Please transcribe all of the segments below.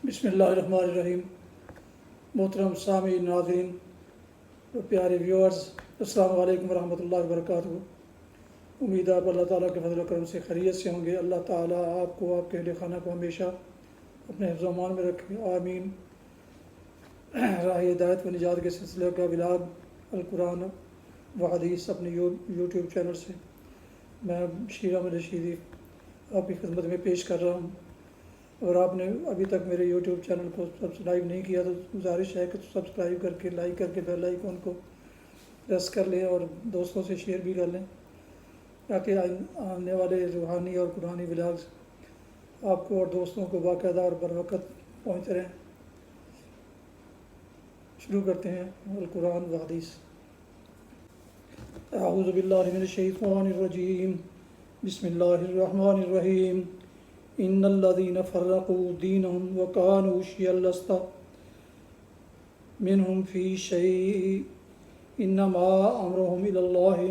بسم اللہ الرحمن الرحیم۔ محترم سامعین، ناظرین اور پیارے ویورز، السلام علیکم ورحمۃ اللہ وبرکاتہ۔ امید ہے آپ اللہ تعالیٰ کے فضل و کرم سے خیریت سے ہوں گے۔ اللہ تعالیٰ آپ کو، آپ کے اہل خانہ کو ہمیشہ اپنے حفظ و امان میں رکھے، آمین۔ راہ ہدایت و نجات کے سلسلے کا ولاگ القرآن و حدیث اپنے یوٹیوب چینل سے میں شیر احمد رشیدی آپ کی خدمت میں پیش کر رہا ہوں۔ اور آپ نے ابھی تک میرے یوٹیوب چینل کو سبسکرائب نہیں کیا تو گزارش ہے کہ سبسکرائب کر کے، لائک کر کے بیل آئیکن کو پریس کر لیں اور دوستوں سے شیئر بھی کر لیں، تاکہ آنے والے روحانی اور قرآنی ولاگز آپ کو اور دوستوں کو باقاعدہ اور بر وقت پہنچتے رہیں۔ شروع کرتے ہیں القرآن و حدیث۔ اعوذ باللہ من الشیطان الرجیم، بسم اللہ الرحمن الرحیم۔ ان الذين فرقوا دينهم وكانوا شيعا لست منهم في شيء انما امرهم الى الله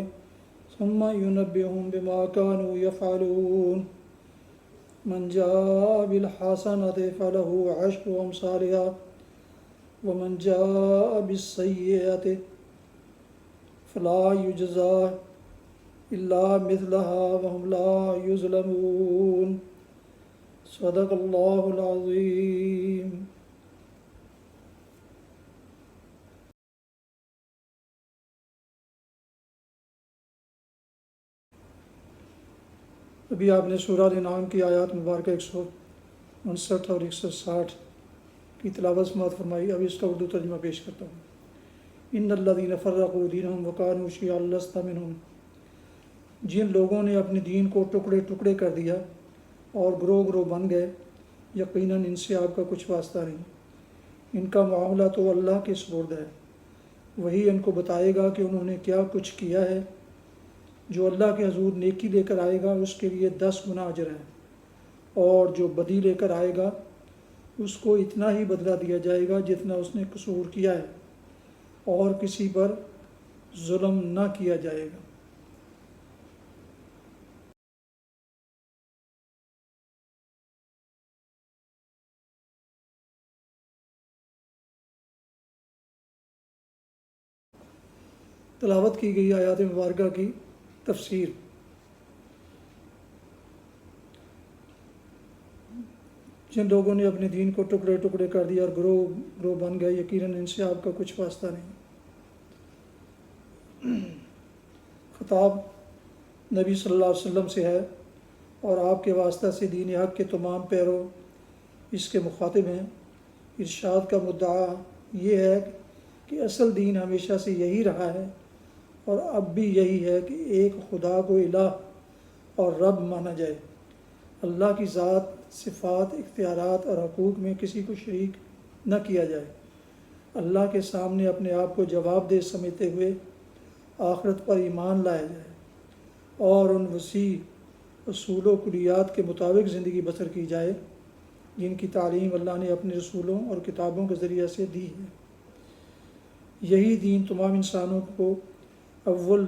ثم ينبئهم بما كانوا يفعلون من جاء بالحسنة فله عشر امثالها ومن جاء بالسيئة فلا يجزى الا مثلها وهم لا يظلمون۔ صدق اللہ العظیم۔ ابھی آپ نے سورہ الانعام کی آیات مبارکہ 159 اور 160 کی تلاوت سماعت فرمائی۔ ابھی اس کا اردو ترجمہ پیش کرتا ہوں۔ ان الذین فرقوا دینہم وکانوا شیعا لست منہم، جن لوگوں نے اپنے دین کو ٹکڑے ٹکڑے کر دیا اور گروہ گروہ بن گئے، یقیناً ان سے آپ کا کچھ واسطہ نہیں۔ ان کا معاملہ تو اللہ کے سپرد ہے، وہی ان کو بتائے گا کہ انہوں نے کیا کچھ کیا ہے۔ جو اللہ کے حضور نیکی لے کر آئے گا اس کے لیے 10 گنا اجر ہے، اور جو بدی لے کر آئے گا اس کو اتنا ہی بدلہ دیا جائے گا جتنا اس نے قصور کیا ہے، اور کسی پر ظلم نہ کیا جائے گا۔ تلاوت کی گئی آیات مبارکہ کی تفسیر۔ جن لوگوں نے اپنے دین کو ٹکڑے ٹکڑے کر دیا اور گروہ گروہ بن گئے، یقیناً ان سے آپ کا کچھ واسطہ نہیں۔ خطاب نبی صلی اللہ علیہ وسلم سے ہے، اور آپ کے واسطہ سے دین حق کے تمام پیرو اس کے مخاطب ہیں۔ ارشاد کا مدعا یہ ہے کہ اصل دین ہمیشہ سے یہی رہا ہے، اور اب بھی یہی ہے کہ ایک خدا کو الہ اور رب مانا جائے۔ اللہ کی ذات، صفات، اختیارات اور حقوق میں کسی کو شریک نہ کیا جائے۔ اللہ کے سامنے اپنے آپ کو جواب دہ سمجھتے ہوئے آخرت پر ایمان لایا جائے، اور ان وسیع اصول و کلیات کے مطابق زندگی بسر کی جائے جن کی تعلیم اللہ نے اپنے رسولوں اور کتابوں کے ذریعے سے دی ہے۔ یہی دین تمام انسانوں کو اول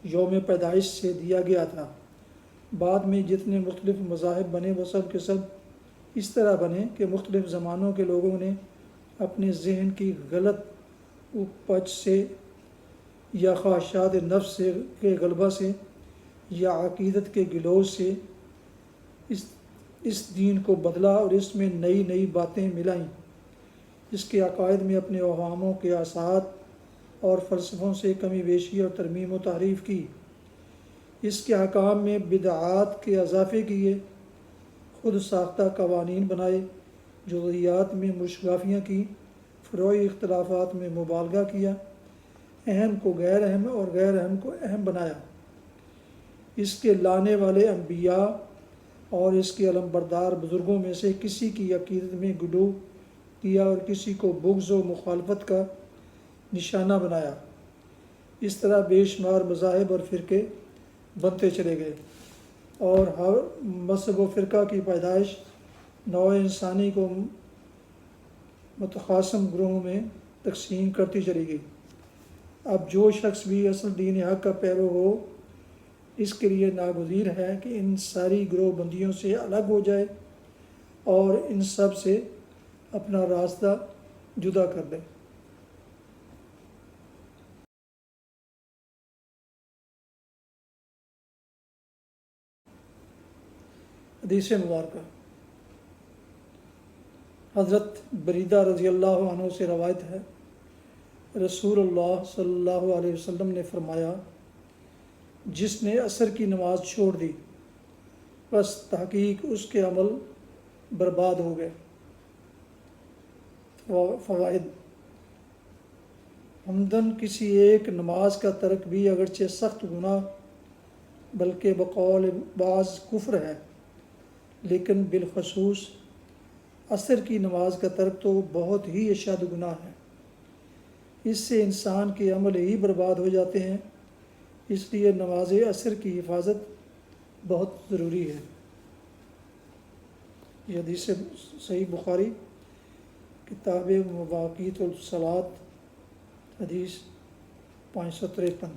یوم پیدائش سے دیا گیا تھا۔ بعد میں جتنے مختلف مذاہب بنے وہ سب کے سب اس طرح بنے کہ مختلف زمانوں کے لوگوں نے اپنے ذہن کی غلط اپج سے یا خواہشات نفس کے غلبہ سے یا عقیدت کے گلوز سے اس دین کو بدلا اور اس میں نئی نئی باتیں ملائیں۔ اس کے عقائد میں اپنے اوہاموں کے آثات اور فلسفوں سے کمی بیشی اور ترمیم و تحریف کی۔ اس کے احکام میں بدعات کے اضافے کیے، خود ساختہ قوانین بنائے، جزئیات میں مشگافیاں کی، فروعی اختلافات میں مبالغہ کیا، اہم کو غیر اہم اور غیر اہم کو اہم بنایا۔ اس کے لانے والے انبیاء اور اس کے علمبردار بزرگوں میں سے کسی کی عقیدت میں غلو کیا اور کسی کو بغض و مخالفت کا نشانہ بنایا۔ اس طرح بے شمار مذاہب اور فرقے بنتے چلے گئے، اور ہر مذہب و فرقہ کی پیدائش نوع انسانی کو متخاصم گروہوں میں تقسیم کرتی چلی گئی۔ اب جو شخص بھی اصل دین حق کا پیرو ہو، اس کے لیے ناگزیر ہے کہ ان ساری گروہ بندیوں سے الگ ہو جائے اور ان سب سے اپنا راستہ جدا کر دیں۔ حدیث مبارکہ حضرت بریدہ رضی اللہ عنہ سے روایت ہے، رسول اللہ صلی اللہ علیہ وسلم نے فرمایا، جس نے عصر کی نماز چھوڑ دی بس تحقیق اس کے عمل برباد ہو گئے۔ فوائد: عمدن کسی ایک نماز کا ترک بھی اگرچہ سخت گناہ بلکہ بقول بعض کفر ہے، لیکن بالخصوص عصر کی نماز کا ترک تو بہت ہی اشد گناہ ہے۔ اس سے انسان کے عمل ہی برباد ہو جاتے ہیں، اس لیے نماز عصر کی حفاظت بہت ضروری ہے۔ یہ حدیث صحیح بخاری کتاب مواقیت الصلاۃ حدیث 553۔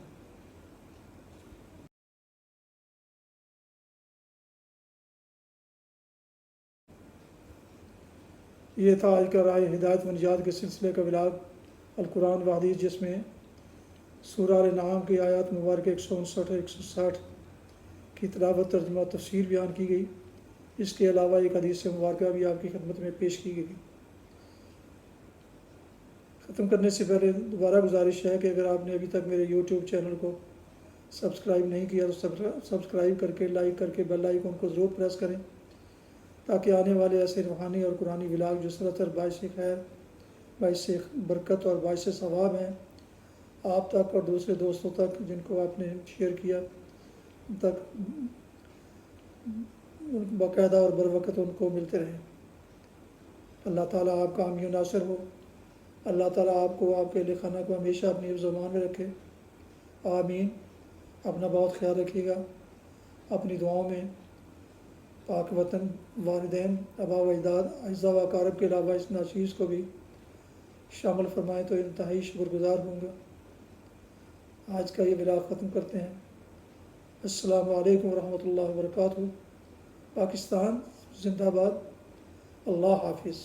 یہ تھا آج کا رائے ہدایت و نجات کے سلسلے کا ولاگ القرآن و حدیث، جس میں سورہ الانعام کی آیات مبارکہ 159 اور 160 کی تلاوت، ترجمہ و تفسیر بیان کی گئی۔ اس کے علاوہ ایک حدیث مبارکہ بھی آپ کی خدمت میں پیش کی گئی۔ ختم کرنے سے پہلے دوبارہ گزارش ہے کہ اگر آپ نے ابھی تک میرے یوٹیوب چینل کو سبسکرائب نہیں کیا تو سبسکرائب کر کے، لائک کر کے بیل آئیکن کو ضرور پریس کریں، تاکہ آنے والے ایسے روحانی اور قرآنی ولاگ جو سراسر باعث خیر، باعث برکت اور باعث ثواب ہیں، آپ تک اور دوسرے دوستوں تک جن کو آپ نے شیئر کیا ان تک باقاعدہ اور بروقت ان کو ملتے رہیں۔ اللہ تعالیٰ آپ کا حامی و ناصر ہو۔ اللہ تعالیٰ آپ کو، آپ کے اہل خانہ کو ہمیشہ اپنی حفظ و امان میں رکھے، آمین۔ اپنا بہت خیال رکھیے گا، اپنی دعاؤں میں پاک وطن، والدین، آباء و اجداد، اعزاء و اقارب کے علاوہ اس ناچیز کو بھی شامل فرمائیں تو انتہائی شکر گزار ہوں گا۔ آج کا یہ ولاگ ختم کرتے ہیں۔ السلام علیکم ورحمۃ اللہ وبرکاتہ۔ پاکستان زندہ باد۔ اللہ حافظ۔